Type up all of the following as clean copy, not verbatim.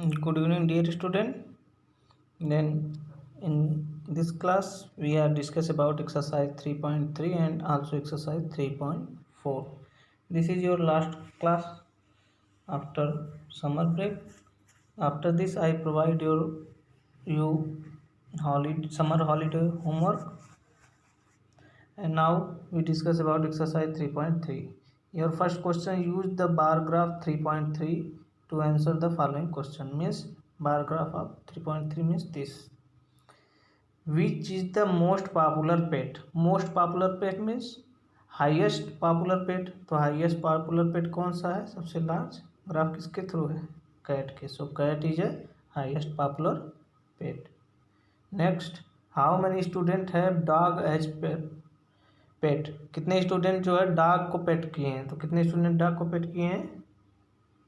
Good evening, dear student. Then in this class we are discuss about exercise 3.3 and also exercise 3.4. This is your last class after summer break. After this I provide you summer holiday homework. And now we discuss about exercise 3.3. Your first question, use the bar graph 3.3 to answer the following question. Means bar graph of 3.3 means this. Which is the most popular pet? Most popular pet means highest popular pet. तो highest popular pet कौन सा है? सबसे large graph किसके through है? Cat के. So cat is a highest popular pet. Next, how many student have dog as pet? कितने student जो है डॉग को पेट किए हैं? तो कितने स्टूडेंट डॉग को पेट किए हैं?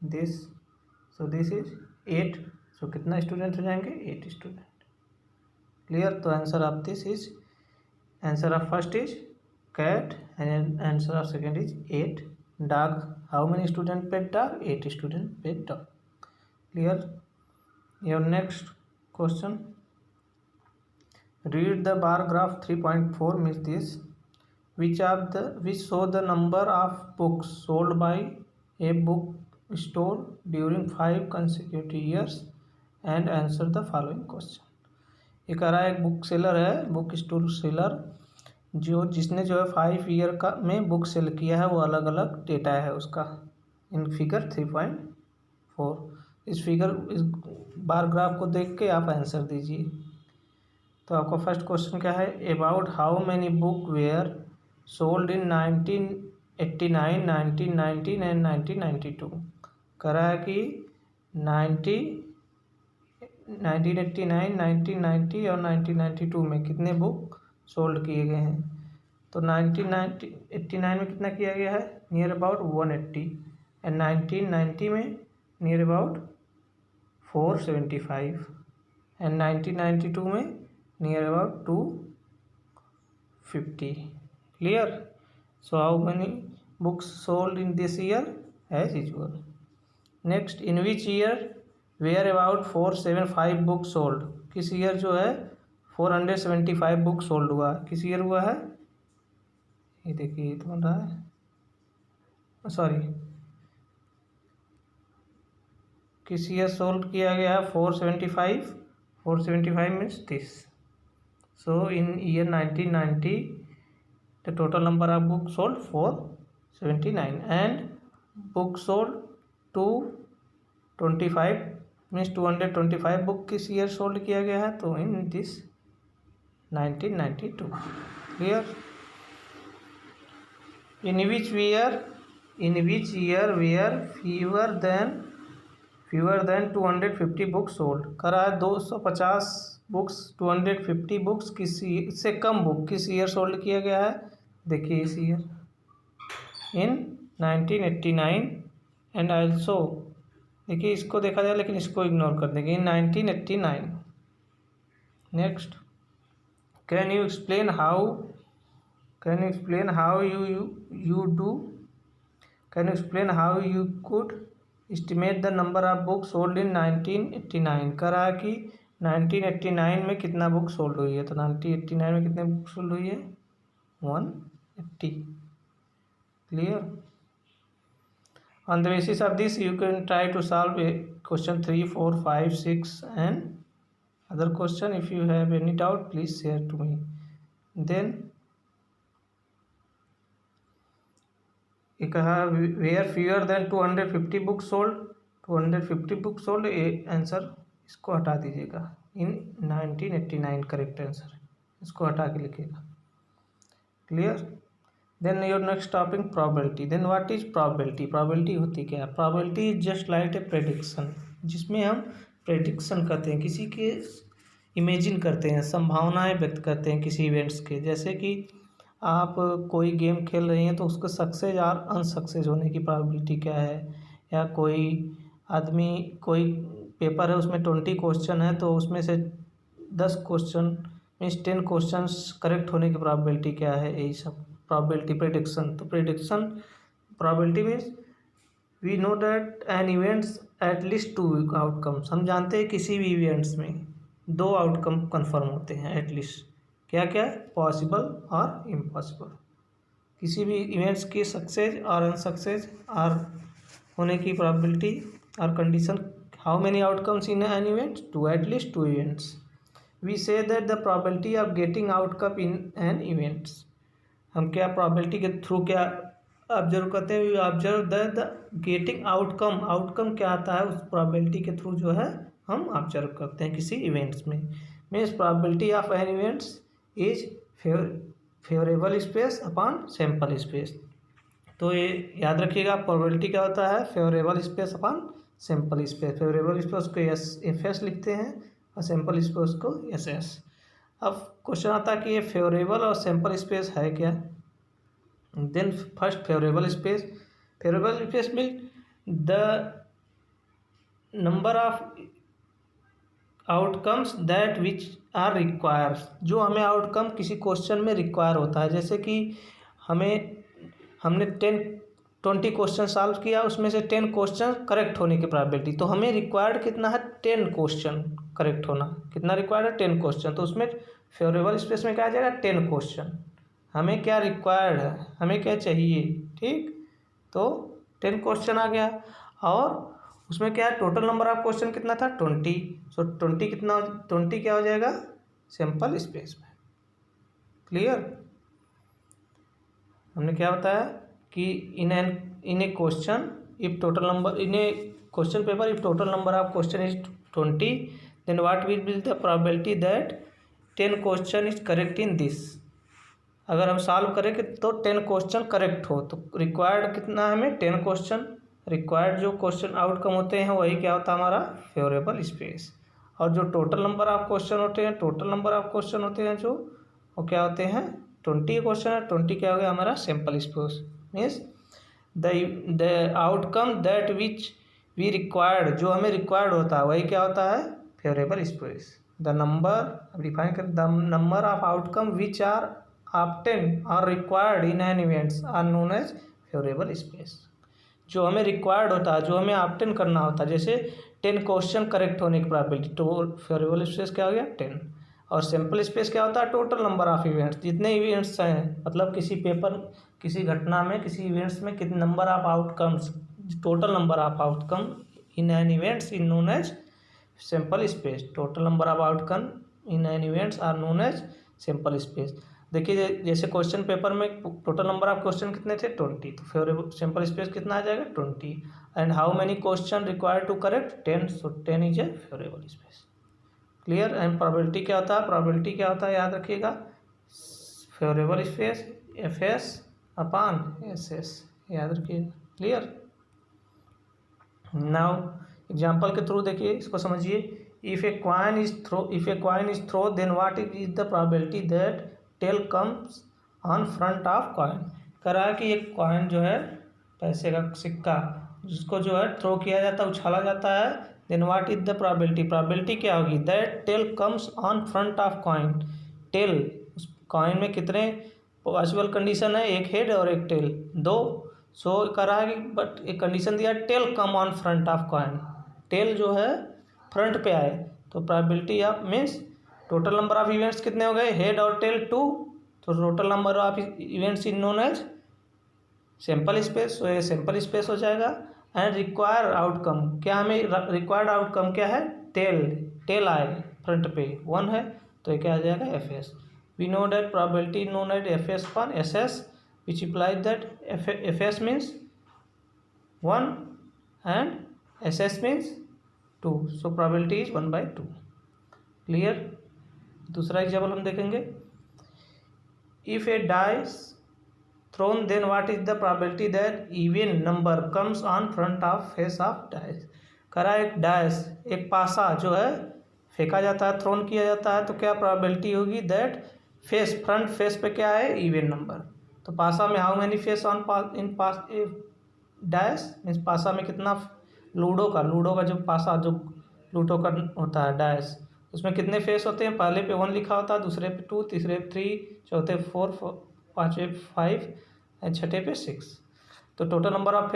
दिस. So this is 8. सो कितना स्टूडेंट हो जाएंगे? 8 स्टूडेंट. क्लियर. तो answer of this is, answer of first is cat and answer of second is 8. Dog, how many student pet dog? 8 student pet dog. Clear. Your next question, read the bar graph 3.4 means this. Which show the number of books sold by a book store during 5 consecutive years and answer the following question. ये कह रहा है एक book seller है, book store seller जिसने जो है 5 year का में बुक सेल किया है, वो अलग अलग डेटा है उसका इन फिगर 3.4. इस बार ग्राफ को देख के आप आंसर दीजिए. तो आपका फर्स्ट क्वेश्चन क्या है? About how many book were sold in 1989, 1919 and 1992. कह रहा है कि 1989, 1990 और 1992 में कितने बुक सोल्ड किए गए हैं? तो 1989 में कितना किया गया है? Near about 180. एंड 1990 में नियर अबाउट 475. एंड 1992 में near about 250. Clear. So how many books sold in this year? As usual. Next, in which year were about 475 books sold? किस ईयर जो है 475 बुक सोल्ड हुआ? किस ईयर हुआ है? ये देखिए, ये तो बन रहा है, सॉरी, किस ईयर सोल्ड किया गया है 475? 475 means this. So in year 1990 the total number of books sold 479 and books sold 225 means 225 book किस ईयर सोल्ड किया गया है? तो in this 1992. Clear. in which year were fewer than 250 books sold? करा है 250 बुक्स, 250 बुक्स से कम book किस year sold किया गया है? देखिए इस ईयर इन 1989 एंड आल्सो, देखिए इसको देखा जाए लेकिन इसको इग्नोर कर देंगे, इन 1989. Next, can you explain how you could estimate the number of book sold in 1989. करा है कि 1989 में कितना बुक सोल्ड हुई है? तो 1989 में कितने बुक सोल्ड हुई है? 180. Clear. On the basis of this you can try to solve question 3, 4, 5, 6 and other question. If you have any doubt please share to me. Then ये कहा where fewer than 250 book sold. 250 book sold, answer इसको हटा दीजिएगा. इन 1989 correct answer, इसको हटा के लिखिएगा. Clear. Then your next topic probability. Then what is probability? Probability होती क्या है? Probability is just like a prediction, जिसमें हम प्रेडिक्शन करते हैं, किसी के इमेजिन करते हैं, संभावनाएं व्यक्त करते हैं किसी इवेंट्स के. जैसे कि आप कोई गेम खेल रही हैं तो उसको सक्सेस और अनसक्सेस होने की प्रोबेबिलिटी क्या है? या कोई आदमी, कोई पेपर है उसमें 20 क्वेश्चन है तो उसमें से 10 क्वेश्चन मीन्स 10 क्वेश्चंस करेक्ट होने की प्रोबेबिलिटी क्या है? यही सब प्रोबेबिलिटी, प्रेडिक्शन. तो prediction, probability means we know that an events at least two outcomes, हम जानते हैं किसी भी इवेंट्स में दो आउटकम कन्फर्म होते हैं एटलीस्ट। क्या क्या? पॉसिबल और इम्पॉसिबल। किसी भी इवेंट्स की सक्सेस और अनसक्सेस और होने की प्रोबेबिलिटी और condition. How many outcomes in an event? Two, at least two events. We say that the probability of getting outcome in N events, हम क्या प्रोबेबिलिटी के थ्रू क्या ऑब्जर्व करते हैं? We observe that the getting outcome, outcome क्या आता है उस प्रोबेबिलिटी के थ्रू जो है हम ऑब्जर्व करते हैं किसी इवेंट्स में। Means probability of an events is favourable space upon sample space. तो ये याद रखिएगा, प्रोबेबिलिटी क्या होता है? Favourable space upon sample space. Favourable space को एफ एस लिखते हैं और सैम्पल स्पेस को एस एस। अब क्वेश्चन आता है कि ये फेवरेबल और सैम्पल स्पेस है क्या? Then first favourable space mean the number of outcomes that which are required, जो हमें आउटकम किसी क्वेश्चन में रिक्वायर होता है। जैसे कि हमने 20 क्वेश्चन सॉल्व किया, उसमें से 10 क्वेश्चन करेक्ट होने की प्रोबेबिलिटी, तो हमें रिक्वायर्ड कितना है? 10 क्वेश्चन करेक्ट होना। कितना रिक्वायर्ड है? 10 क्वेश्चन। तो उसमें फेवरेबल स्पेस में क्या आ जाएगा? 10 क्वेश्चन। हमें क्या रिक्वायर्ड है, हमें क्या चाहिए, ठीक? तो 10 क्वेश्चन आ गया। और उसमें क्या है? टोटल नंबर ऑफ क्वेश्चन कितना था? 20। सो 20 कितना? 20 क्या हो जाएगा? सैम्पल स्पेस में। क्लियर? हमने क्या बताया कि in a question if total number in a question paper if total number of question is 20, then what will be the probability that 10 question is correct in this. अगर हम solve करेंगे तो 10 question correct हो, तो required कितना है हमें? 10 question. Required जो क्वेश्चन आउटकम होते हैं वही क्या होता है? हमारा फेवरेबल स्पेस। और जो टोटल नंबर ऑफ क्वेश्चन होते हैं जो वो क्या होते हैं? 20 क्वेश्चन है, 20 क्या हो गया हमारा? Sample space. Means the outcome that which we required, जो हमें रिक्वायर्ड होता है वही क्या होता है? Favourable space. द नंबर, अब डिफाइन कर, the number of outcome which are obtain और required in N events are known as favourable space. जो हमें रिक्वायर्ड होता है, जो हमें ऑब्टेन करना होता है, जैसे 10 क्वेश्चन करेक्ट होने की प्रोबेबिलिटी, तो फेवरेबल स्पेस क्या हो गया? 10। और सैम्पल स्पेस क्या होता है? टोटल नंबर ऑफ इवेंट्स, जितने इवेंट्स हैं, मतलब किसी घटना में, किसी इवेंट्स में कितने number of outcomes, total number of outcome in N events in known as sample space. Total number of outcome in N events are known as sample space. देखिए जैसे क्वेश्चन पेपर में टोटल नंबर ऑफ क्वेश्चन कितने थे? 20। तो favourable sample space कितना आ जाएगा? 20। And how many question required to correct? 10। So 10 is a favourable space. Clear? And probability क्या होता है? प्रोबेबिलिटी क्या होता है याद रखिएगा, favourable space F S upon S S, याद रखिएगा। क्लियर? नाउ एग्जाम्पल के थ्रू देखिए, इसको समझिए। If a coin is throw then what is the probability that tail comes on front of coin. कह रहा है कि एक कॉइन जो है, पैसे का सिक्का, जिसको जो है थ्रो किया जाता है, उछाला जाता है, then what is the probability क्या होगी? That tail comes on front of coin. Tail, उस कॉइन में कितने पॉसिबल कंडीशन है? एक हेड और एक टेल, दो। सो कह रहा है कि बट एक कंडीशन दिया, tail come on front of coin, tail जो है फ्रंट पे आए। तो probability of means total number of events कितने हो गए? हेड और टेल 2। तो total number of events in known as sample space. तो ये सैम्पल स्पेस हो जाएगा। एंड रिक्वायर आउटकम, क्या हमें रिक्वायर्ड आउटकम क्या है? टेल आए फ्रंट पे 1 है, तो ये क्या आ जाएगा? F S. We know that probability known as F S upon S S, which implies that F S means 1 and S S means 2। So probability is 1/2। Clear? दूसरा एग्जाम्पल हम देखेंगे। If a dice thrown then what is the probability that even number comes on front of face of dice. करा एक dice, एक पासा जो है फेंका जाता है, थ्रोन किया जाता है, तो क्या प्रोबेबिलिटी होगी? दैट फेस, फ्रंट फेस पे क्या है? Even number. तो पासा में how many face on in pass dice means पासा में कितना? लूडो का जो पासा, जो लूडो का होता है डाइस, उसमें कितने फेस होते हैं? पहले पे 1 लिखा होता है, दूसरे पे 2, तीसरे पे 3, चौथे 4, पाँचवें 5 एंड छठे पे 6। तो टोटल नंबर ऑफ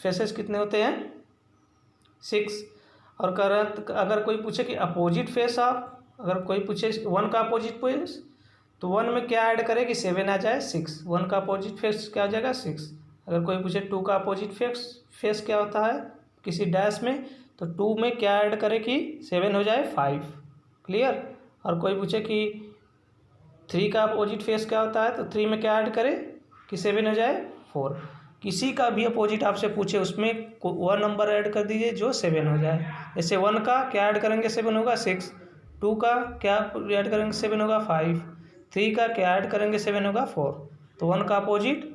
फेसेस कितने होते हैं 6। और अगर कोई पूछे कि अपोजिट फेस ऑफ, अगर कोई पूछे 1 का अपोजिट फेस, तो 1 में क्या ऐड करे कि 7 आ जाए 6। 1 का अपोजिट फेस क्या हो जाएगा 6। अगर कोई पूछे 2 का अपोजिट फेस क्या होता है किसी डैश में, तो 2 में क्या ऐड करे कि 7 हो जाए 5। क्लियर। और कोई पूछे कि 3 का अपोजिट फेस क्या होता है, तो 3 में क्या ऐड करे कि 7 हो जाए 4। किसी का भी अपोजिट आपसे पूछे उसमें वह नंबर ऐड कर दीजिए जो 7 हो जाए। जैसे 1 का क्या ऐड करेंगे 7 होगा 6, 2 का क्या ऐड करेंगे 7 होगा 5, 3 का क्या ऐड करेंगे 7 होगा 4। तो 1 का अपोजिट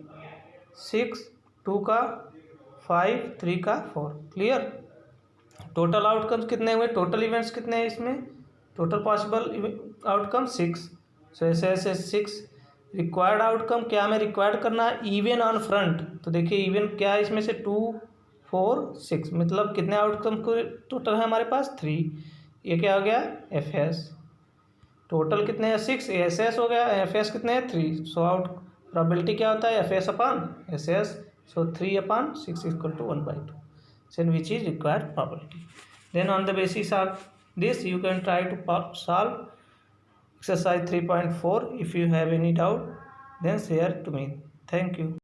6, 2 का 5, 3 का 4। क्लियर। टोटल आउटकम्स कितने हुए, टोटल इवेंट्स कितने हैं इसमें, टोटल पॉसिबल आउटकम 6। सो ऐसे ऐसे 6। रिक्वायर्ड आउटकम क्या हमें रिक्वायर्ड करना है, इवन ऑन फ्रंट। तो देखिए इवन क्या है इसमें से 2, 4, 6, मतलब कितने आउटकम को टोटल है हमारे पास 3। ये क्या हो गया एफ एस। टोटल कितने हैं 6, एस एस हो गया, एफ एस कितने हैं 3। सो आउट प्रोबेबिलिटी क्या होता है F S upon S S. So 3/6 equal to 1/2, then which is required probability. Then on the basis of this you can try to solve exercise 3.4. If you have any doubt then share to me. Thank you.